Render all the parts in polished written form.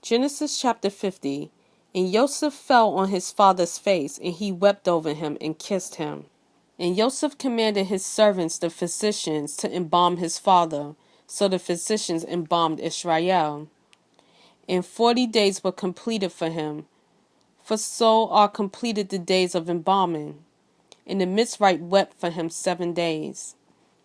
Genesis chapter 50. And Joseph fell on his father's face, and he wept over him and kissed him. And Joseph commanded his servants, the physicians, to embalm his father. So the physicians embalmed Israel. And 40 days were completed for him, for so are completed the days of embalming. And the Mitzrite wept for him 7 days.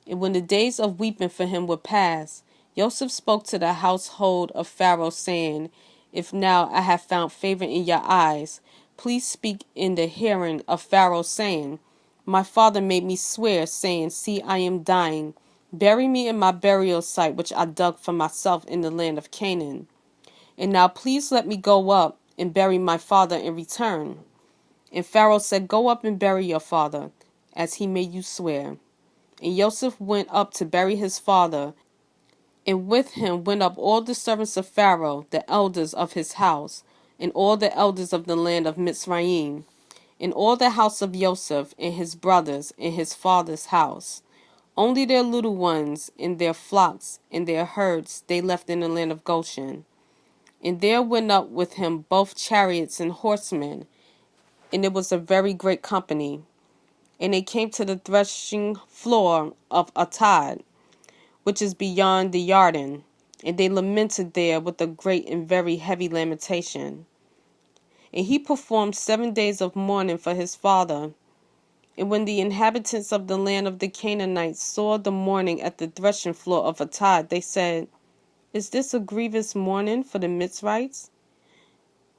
And when the days of weeping for him were past, Joseph spoke to the household of Pharaoh, saying, If now I have found favor in your eyes, please speak in the hearing of Pharaoh, saying, My father made me swear, saying, See, I am dying. Bury me in my burial site, which I dug for myself in the land of Canaan. And now please let me go up and bury my father and return. And Pharaoh said, Go up and bury your father, as he made you swear. And Joseph went up to bury his father, and with him went up all the servants of Pharaoh, the elders of his house, and all the elders of the land of Mitzrayim, and all the house of Joseph, and his brothers, and his father's house. Only their little ones, and their flocks, and their herds they left in the land of Goshen. And there went up with him both chariots and horsemen, and it was a very great company. And they came to the threshing floor of Atad, which is beyond the Jordan, and they lamented there with a great and very heavy lamentation. And he performed 7 days of mourning for his father. And when the inhabitants of the land of the Canaanites saw the mourning at the threshing floor of Atad, they said, Is this a grievous mourning for the Mitzrites?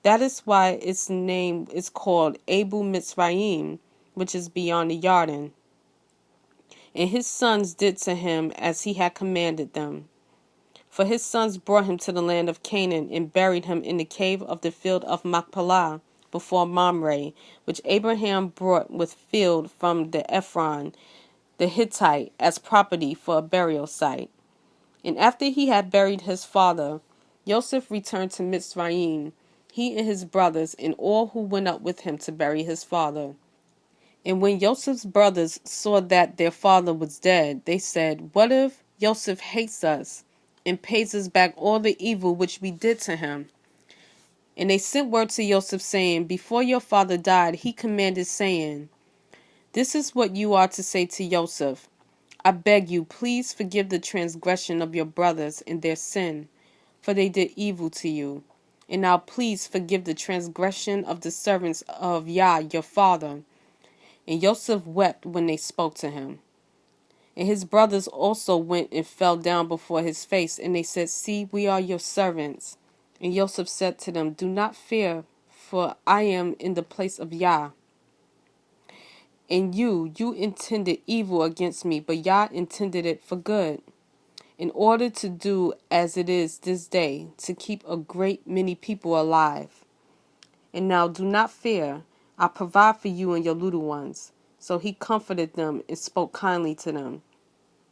That is why its name is called Abu Mitzrayim, which is beyond the Jordan. And his sons did to him as he had commanded them. For his sons brought him to the land of Canaan, and buried him in the cave of the field of Machpelah, before Mamre, which Abraham brought with field from the Ephron, the Hittite, as property for a burial site. And after he had buried his father, Joseph returned to Mitzrayim, he and his brothers, and all who went up with him to bury his father. And when Joseph's brothers saw that their father was dead, they said, What if Joseph hates us and pays us back all the evil which we did to him? And they sent word to Joseph, saying, Before your father died, he commanded, saying, This is what you are to say to Joseph. I beg you, please forgive the transgression of your brothers and their sin, for they did evil to you. And now please forgive the transgression of the servants of Yah, your father. And Joseph wept when they spoke to him. And his brothers also went and fell down before his face, and they said, See, we are your servants. And Joseph said to them, Do not fear, for I am in the place of Yah. And you intended evil against me, but Yah intended it for good, in order to do as it is this day, to keep a great many people alive. And now do not fear, I provide for you and your little ones. So he comforted them and spoke kindly to them.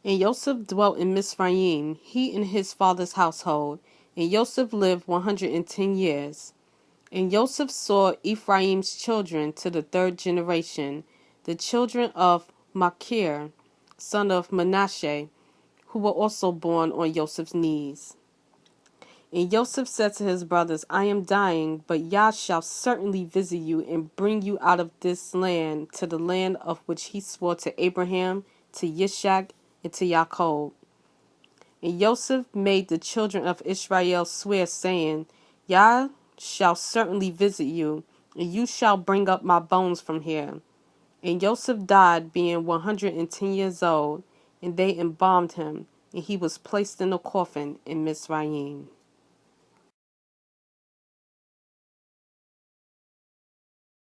And Joseph dwelt in Mitzrayim, he and his father's household. And Joseph lived 110 years. And Joseph saw Ephraim's children to the 3rd generation, the children of Machir, son of Manasseh, who were also born on Joseph's knees. And Joseph said to his brothers, I am dying, but Yah shall certainly visit you and bring you out of this land to the land of which he swore to Abraham, to Yishak, and to Jacob. And Joseph made the children of Israel swear, saying, Yah shall certainly visit you, and you shall bring up my bones from here. And Joseph died, being 110 years old, and they embalmed him, and he was placed in a coffin in Mitzrayim.